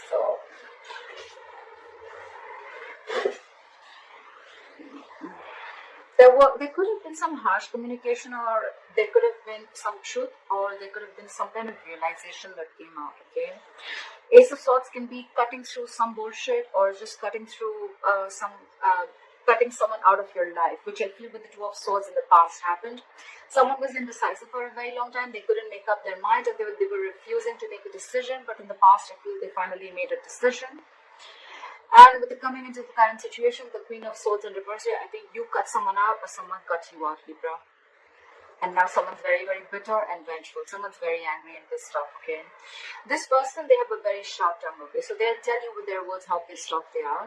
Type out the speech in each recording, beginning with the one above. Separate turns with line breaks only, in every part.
So there could have been some harsh communication, or there could have been some truth, or there could have been some kind of realization that came out, okay? Ace of Swords can be cutting through some bullshit, or just cutting through cutting someone out of your life, which I feel with the Two of Swords in the past happened. Someone was indecisive for a very long time. They couldn't make up their mind, and they were refusing to make a decision. But in the past, I feel they finally made a decision. And with the coming into the current situation, the Queen of Swords in reverse here, I think you cut someone out, or someone cut you out, Libra. And now someone's very, very bitter and vengeful. Someone's very angry and pissed off, okay? This person, they have a very sharp tongue, okay? So they'll tell you with their words how pissed off they are.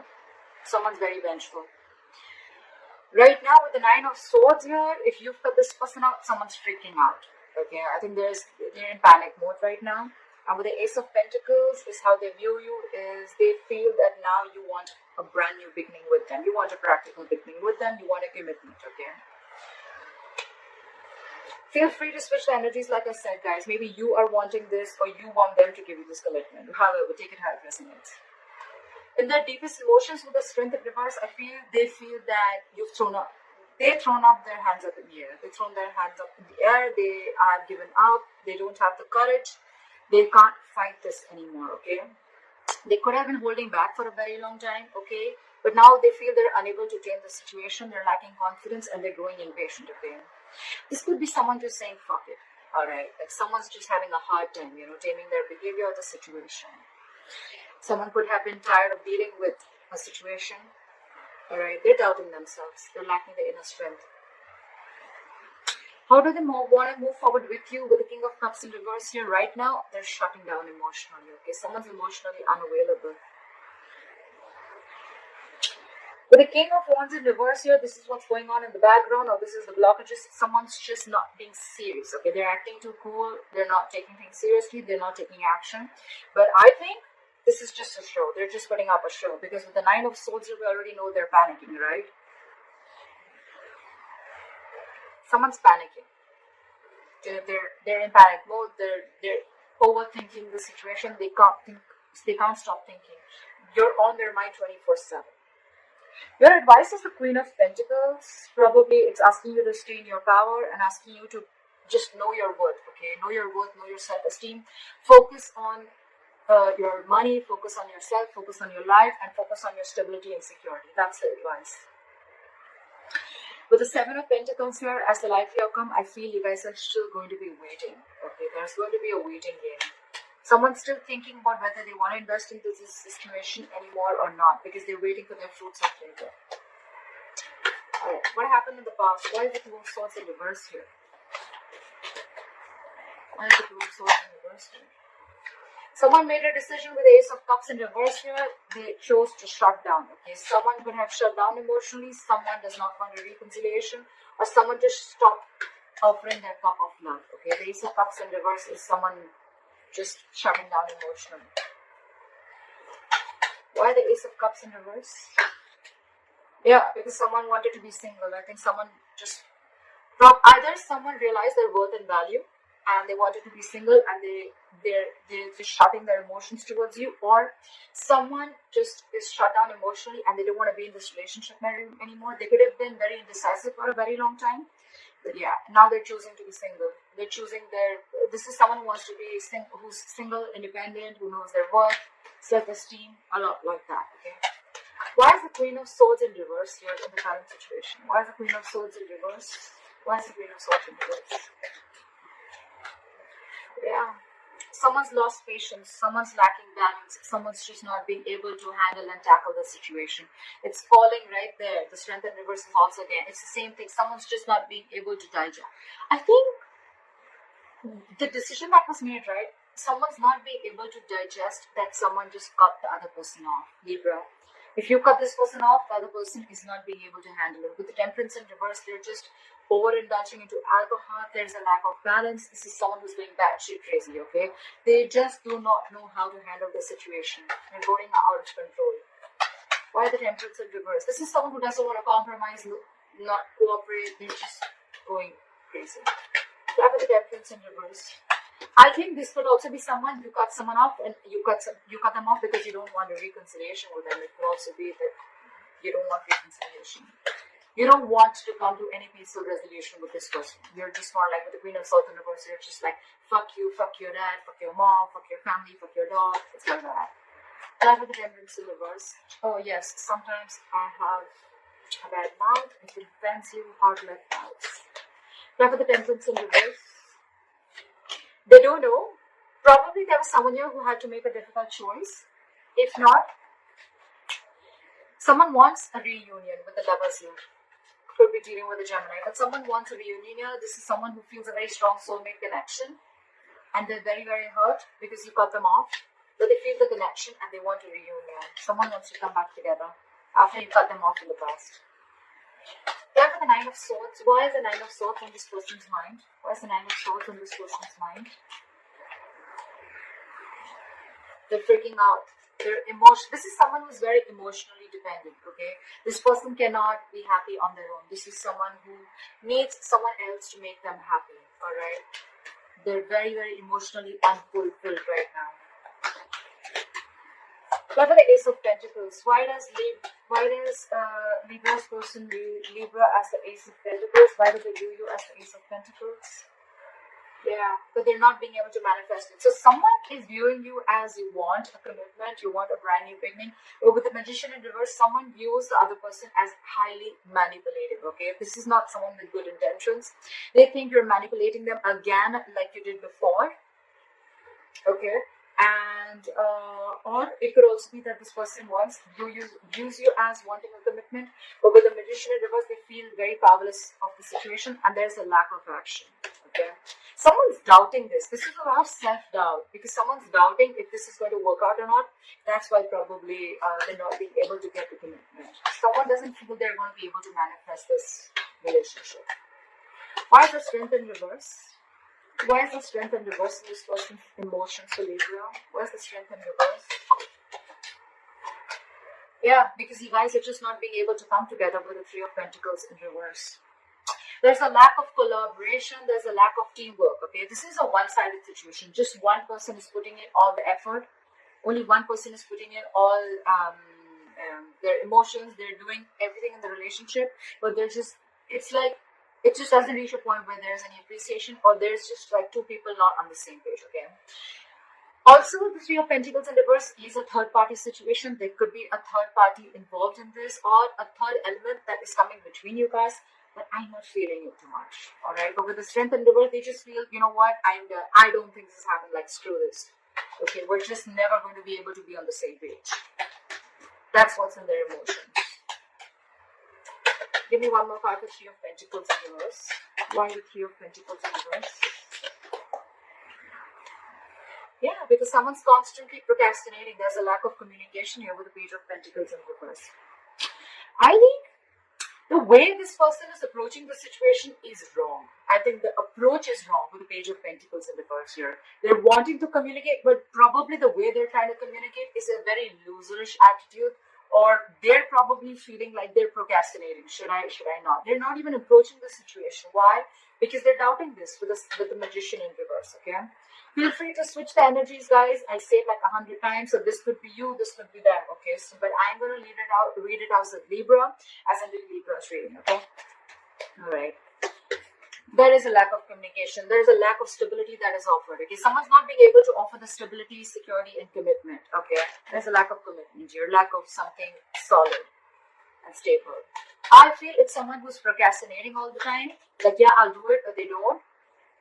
Someone's very vengeful. Right now, with the Nine of Swords here, if you've cut this person out, someone's freaking out, okay? I think they're in panic mode right now. And with the Ace of Pentacles, is how they view you, is they feel that now you want a brand new beginning with them. You want a practical beginning with them. You want a commitment, okay? Feel free to switch the energies, like I said, guys. Maybe you are wanting this, or you want them to give you this commitment. However, take it how it resonates. In their deepest emotions, with the Strength in reverse, I feel they feel that they've thrown up their hands up in the air. They've thrown their hands up in the air. They are given up. They don't have the courage. They can't fight this anymore, okay? They could have been holding back for a very long time, okay? But now they feel they're unable to tame the situation. They're lacking confidence, and they're growing impatient, okay? This could be someone just saying, fuck it, all right? Like someone's just having a hard time, taming their behavior or the situation. Someone could have been tired of dealing with a situation, all right? They're doubting themselves. They're lacking the inner strength. How do they want to move forward with you? With the King of Cups in reverse here right now, they're shutting down emotionally, okay? Someone's emotionally unavailable. With the King of Wands in reverse here, this is what's going on in the background, or this is the blockages. Someone's just not being serious, okay? They're acting too cool. They're not taking things seriously. They're not taking action. But I think this is just a show. They're just putting up a show, because with the Nine of Swords here, we already know they're panicking, right? Someone's panicking. They're in panic mode. They're overthinking the situation. They can't think. They can't stop thinking. You're on their mind 24/7. Your advice is the Queen of Pentacles. Probably it's asking you to stay in your power and asking you to just know your worth. Okay, know your worth, know your self-esteem. Focus on your money. Focus on yourself. Focus on your life, and focus on your stability and security. That's the advice. With the Seven of Pentacles here, as the life outcome, I feel you guys are still going to be waiting. Okay, there's going to be a waiting game. Someone's still thinking about whether they want to invest into this situation anymore or not, because they're waiting for their fruits of labor. Alright, what happened in the past? Why is the Two of Swords in reverse here? Why is the Two of Swords in reverse here? Someone made a decision with the Ace of Cups in reverse here. They chose to shut down. Okay, someone could have shut down emotionally. Someone does not want a reconciliation, or someone just stopped offering their cup of love. Okay, the Ace of Cups in reverse is someone just shutting down emotionally. Why the Ace of Cups in reverse? Yeah, because someone wanted to be single. I think someone just either someone realized their worth and value, and they wanted to be single, and they're just shutting their emotions towards you, or someone just is shut down emotionally and they don't want to be in this relationship anymore. They could have been very indecisive for a very long time, but yeah, now they're choosing to be single. They're choosing this is someone who wants to be who's single, independent, who knows their worth, self-esteem, a lot like that, okay? Why is the Queen of Swords in reverse here in the current situation? Why is the Queen of Swords in reverse? Why is the Queen of Swords in reverse? Yeah, someone's lost patience, someone's lacking balance, someone's just not being able to handle and tackle the situation. It's falling right there. The Strength in reverse is also again. It's the same thing. Someone's just not being able to digest. I think the decision that was made, right? Someone's not being able to digest that someone just cut the other person off. Libra. If you cut this person off, the other person is not being able to handle it. With the Temperance in reverse, they're just overindulging into alcohol. There's a lack of balance. This is someone who's going batshit crazy, okay? They just do not know how to handle the situation. They're going out of control. Why the Temperance in reverse? This is someone who doesn't want to compromise, not cooperate. They're just going crazy. Why the Temperance in reverse? I think this could also be someone you cut someone off, and you cut them off because you don't want a reconciliation with them. It could also be that you don't want reconciliation. You don't want to come to any peaceful resolution with this person. You're just more like with the Queen of Swords in reverse. You're just like, fuck you, fuck your dad, fuck your mom, fuck your family, fuck your dog. It's like that. Life with the Temperance in reverse. Oh yes, sometimes I have a bad mouth. It can offend you, hard left mouth. Life with the Temperance in reverse. They don't know. Probably there was someone here who had to make a difficult choice. If not, someone wants a reunion with the Lovers here. Could be dealing with a Gemini, but someone wants a reunion here. This is someone who feels a very strong soulmate connection, and they're very, very hurt because you cut them off. But they feel the connection and they want a reunion. Someone wants to come back together after you cut them off in the past. Then with the Nine of Swords. Why is the Nine of Swords on this person's mind? Why is the Nine of Swords on this person's mind? They're freaking out. They're emotional. This is someone who's very emotionally dependent, okay? This person cannot be happy on their own. This is someone who needs someone else to make them happy, alright? They're very, very emotionally unfulfilled right now. What about the Ace of Pentacles? Why does Libra's person view Libra as the Ace of Pentacles? Why do they view you as the Ace of Pentacles? Yeah, but they're not being able to manifest it. So someone is viewing you as you want a commitment, you want a brand new beginning. But with the Magician in reverse, someone views the other person as highly manipulative, okay? This is not someone with good intentions. They think you're manipulating them again like you did before, okay? And or it could also be that this person views you as wanting a commitment, but with the Magician in reverse, they feel very powerless of the situation and there's a lack of action, okay? Someone's doubting this. This is a lot of self-doubt because someone's doubting if this is going to work out or not. That's why probably they're not being able to get the commitment. Someone doesn't feel they're going to be able to manifest this relationship. Why is the Strength in reverse? Why is the Strength in reverse in this person's emotions for Libra? Why is the Strength in reverse? Yeah, because you guys are just not being able to come together with the Three of Pentacles in reverse. There's a lack of collaboration. There's a lack of teamwork, okay? This is a one-sided situation. Just one person is putting in all the effort. Only one person is putting in all their emotions. They're doing everything in the relationship. But it just doesn't reach a point where there's any appreciation or there's just like two people not on the same page, okay? Also, the Three of Pentacles in reverse is a third-party situation. There could be a third party involved in this or a third element that is coming between you guys. But I'm not feeling it too much, alright? But with the Strength in reverse, they just feel, you know what, I don't think this has happened, like, screw this. Okay, we're just never going to be able to be on the same page. That's what's in their emotions. Give me one more card for Three of Pentacles in reverse. Why the Three of Pentacles in reverse? Yeah, because someone's constantly procrastinating. There's a lack of communication here with the Page of Pentacles in reverse. I think the way this person is approaching the situation is wrong. I think the approach is wrong with the Page of Pentacles in reverse here. They're wanting to communicate, but probably the way they're trying to communicate is a very loserish attitude, or they're probably feeling like they're procrastinating. Should I not? They're not even approaching the situation. Why? Because they're doubting this with the Magician in reverse, okay? Feel free to switch the energies, guys. I say it like 100 times, so this could be you, this could be them, okay? So, but I'm going to read it out as a Libra, as in the Libra's reading, okay? All right. There is a lack of communication. There is a lack of stability that is offered, okay? Someone's not being able to offer the stability, security, and commitment, okay? There's a lack of commitment here, lack of something solid and stable. I feel it's someone who's procrastinating all the time. Like, yeah, I'll do it, but they don't.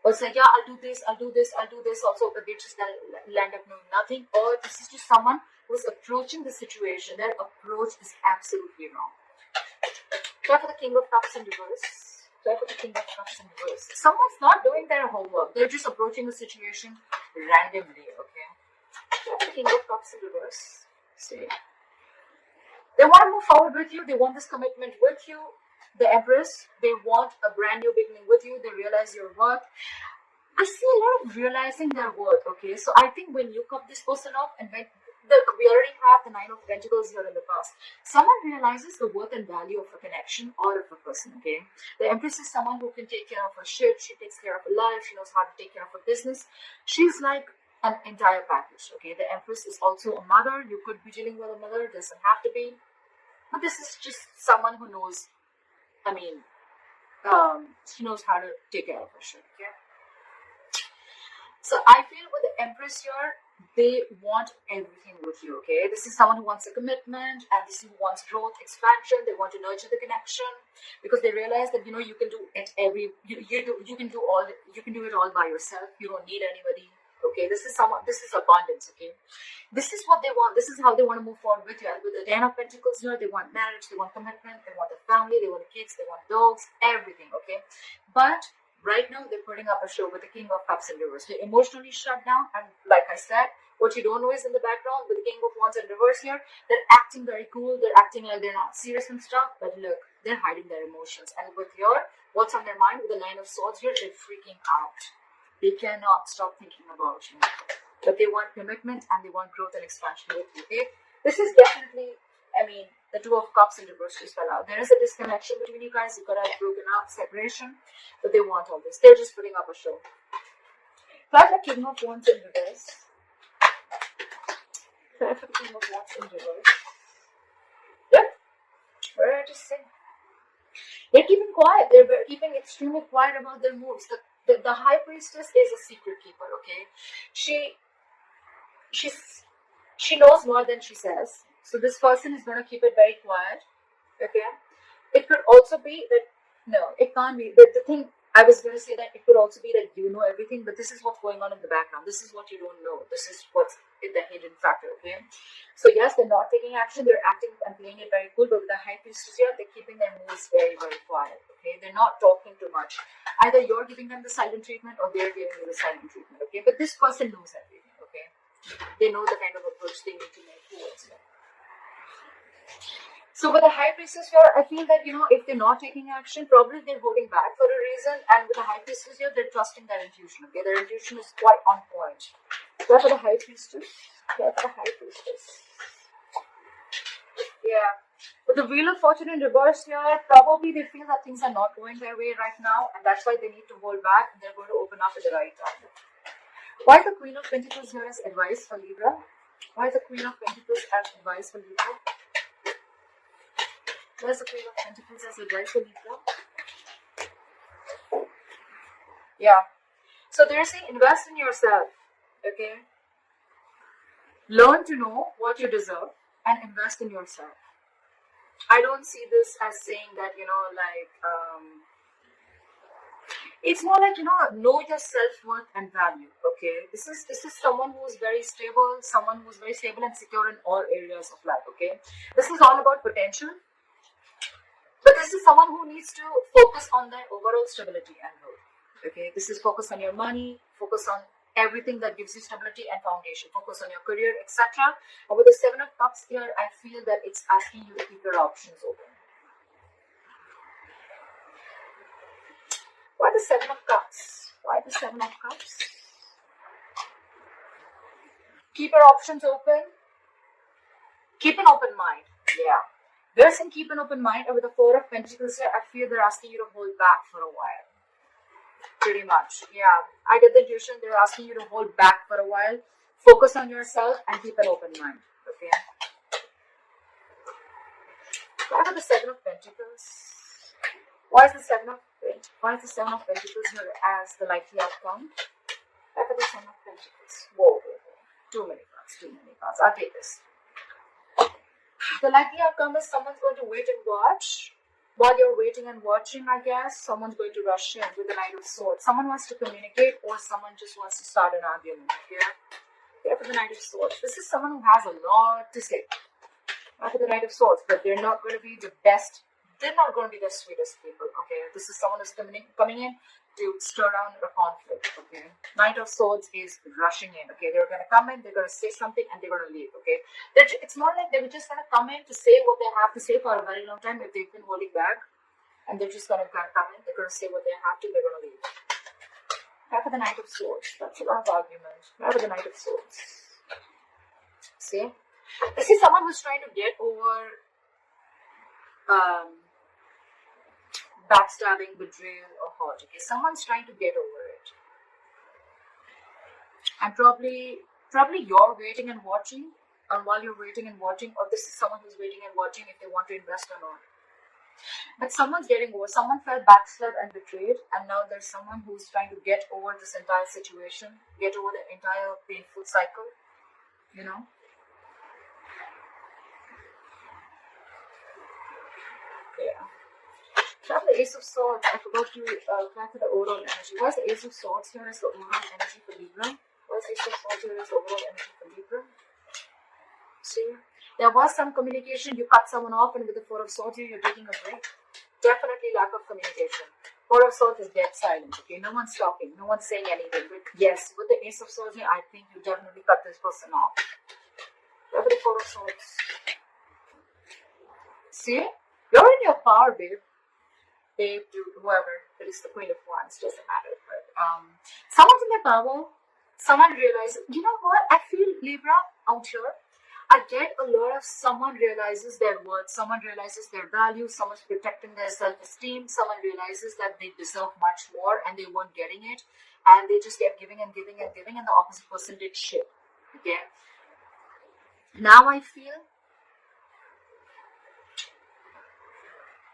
Or say, yeah, I'll do this also, but they just land up doing nothing. Or this is just someone who's approaching the situation. Their approach is absolutely wrong. Try for the King of Cups in reverse. Try for the King of Cups in reverse. Someone's not doing their homework. They're just approaching the situation randomly, okay? Try for the King of Cups in reverse. See. They want to move forward with you. They want this commitment with you. The Empress, they want a brand new beginning with you. They realize your worth. I see a lot of realizing their worth, okay? So I think when you cut this person off and when Look, we already have the Nine of Pentacles here in the past. Someone realizes the worth and value of a connection or of a person, okay? The Empress is someone who can take care of her shit. She takes care of her life. She knows how to take care of her business. She's like an entire package, okay? The Empress is also a mother. You could be dealing with a mother. Doesn't have to be. But this is just someone who knows, I mean, she knows how to take care of her shit, okay? So I feel with the Empress here, they want everything with you, okay? This is someone who wants a commitment, and this is who wants growth, expansion. They want to nurture the connection because they realize that, you know, you can do it you can do it all by yourself. You don't need anybody, okay? This is abundance, okay? This is what they want. This is how they want to move forward with you. And with the Ten of Pentacles here, they want marriage, they want commitment, they want a family, they want kids, they want dogs, everything, okay? But right now, they're putting up a show with the King of Cups in reverse. They're emotionally shut down, and like I said, what you don't know is in the background with the King of Wands in reverse here, they're acting very cool. They're acting like they're not serious and stuff, but look, they're hiding their emotions. And with your, what's on their mind with the Nine of Swords here, they're freaking out. They cannot stop thinking about you. But they want commitment and they want growth and expansion with you, okay? This is definitely, I mean, the Two of Cups in reverse just fell out. There is a disconnection between you guys. You could have broken up, separation, but they want all this. They're just putting up a show. Try the King of Wands in reverse. Try for the King of Wands in reverse. Yep. What did I just say? They're keeping quiet. They're keeping extremely quiet about their moves. The High Priestess is a secret keeper, okay? She knows more than she says. So this person is going to keep it very quiet, okay? It could also be that, no, it can't be. The thing, I was going to say that it could also be that you know everything, but this is what's going on in the background. This is what you don't know. This is what's in the hidden factor, okay? So yes, they're not taking action. They're acting and playing it very cool, but with the High Priestess here, they're keeping their moves very, very quiet, okay? They're not talking too much. Either you're giving them the silent treatment or they're giving you the silent treatment, okay? But this person knows everything, okay? They know the kind of approach they need to make towards you. So with the High Priestess here, I feel that, you know, if they're not taking action, probably they're holding back for a reason. And with the High Priestess here, they're trusting their intuition, okay? Their intuition is quite on point. Care for the High Priestess. Care for the High Priestess. Yeah. With the Wheel of Fortune in reverse here, probably they feel that things are not going their way right now. And that's why they need to hold back. And they're going to open up at the right time. Why the Queen of Pentacles here as advice for Libra? Why the Queen of Pentacles as advice for Libra? Where's the Queen of Pentacles as advice for Libra? Yeah. So they're saying invest in yourself. Okay. Learn to know what you deserve and invest in yourself. I don't see this as saying that, you know, like, it's more like, you know your self-worth and value, okay? This is someone who's very stable, and secure in all areas of life, okay? This is all about potential. But this is someone who needs to focus on their overall stability and growth. Okay, this is focus on your money, focus on everything that gives you stability and foundation, focus on your career, etc. And with the Seven of Cups here, I feel that it's asking you to keep your options open. Why the Seven of Cups? Why the Seven of Cups? Keep your options open. Keep an open mind. Yeah. They're saying keep an open mind, and with the Four of Pentacles here, I feel they're asking you to hold back for a while. Pretty much, yeah. I get the intuition they're asking you to hold back for a while, focus on yourself, and keep an open mind. Okay. Why are the Seven of Pentacles? Why is the Seven of Pentacles here as the likely outcome? Why are the Seven of Pentacles? Whoa. Too many cards. I'll take this. The likely outcome is someone's going to wait and watch. While you're waiting and watching, I guess, someone's going to rush in with the Knight of Swords. Someone wants to communicate, or someone just wants to start an argument. Yeah, for the Knight of Swords. This is someone who has a lot to say. For the Knight of Swords, but they're not going to be the best. They're not going to be the sweetest people. Okay, this is someone who's coming in to stir around a conflict. Okay, Knight of Swords is rushing in. Okay, they're going to come in, they're going to say something, and they're going to leave. Okay, it's more like they're just going to come in to say what they have to say for a very long time if they've been holding back, and they're just going to come in, they're going to say what they have to, they're going to leave. Try for the Knight of Swords. That's a lot of argument. Try for the Knight of Swords. See? This is someone who's trying to get over backstabbing, betrayal, or hurt. Okay, someone's trying to get over it, and probably you're waiting and watching, and while you're waiting and watching, or this is someone who's waiting and watching if they want to invest or not. But someone's getting over. Someone felt backstabbed and betrayed, and now there's someone who's trying to get over this entire situation, get over the entire painful cycle. You know. Yeah. Have the Ace of Swords. I forgot to clarify the overall energy. Why is the Ace of Swords here as the overall energy for Libra? Why is the Ace of Swords here as the overall energy for Libra? See? There was some communication. You cut someone off, and with the Four of Swords here, you're taking a break. Definitely lack of communication. Four of Swords is dead silent. Okay, no one's talking. No one's saying anything. But yes, with the Ace of Swords here, I think you definitely cut this person off. Why the Four of Swords? See? You're in your power, babe. Babe, dude, whoever. It is the Queen of Wands, doesn't matter. But someone's in their power. Someone realizes, you know what? I feel Libra out here. I get a lot of someone realizes their worth, someone realizes their value, someone's protecting their self-esteem, someone realizes that they deserve much more and they weren't getting it, and they just kept giving and giving and giving, and the opposite person did shit. Okay. Now I feel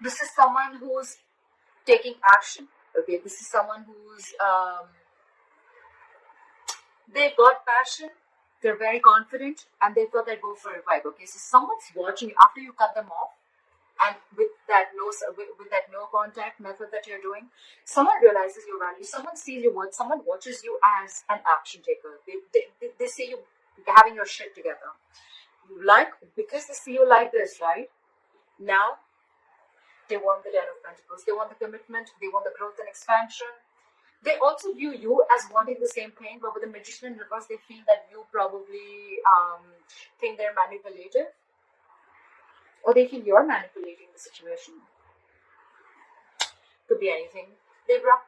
this is someone who's taking action. Okay, this is someone who's they've got passion, they're very confident, and they thought they'd go for a vibe. Okay, so someone's watching you after you cut them off, and with that no contact method that you're doing, someone realizes your value, someone sees your worth, someone watches you as an action taker. They see you having your shit together. Because they see you like this, right? Now they want the Ten of Pentacles, they want the commitment, they want the growth and expansion. They also view you as wanting the same thing, but with the Magician in reverse, they feel that you probably think they're manipulative, or they feel you're manipulating the situation. Could be anything. Libra.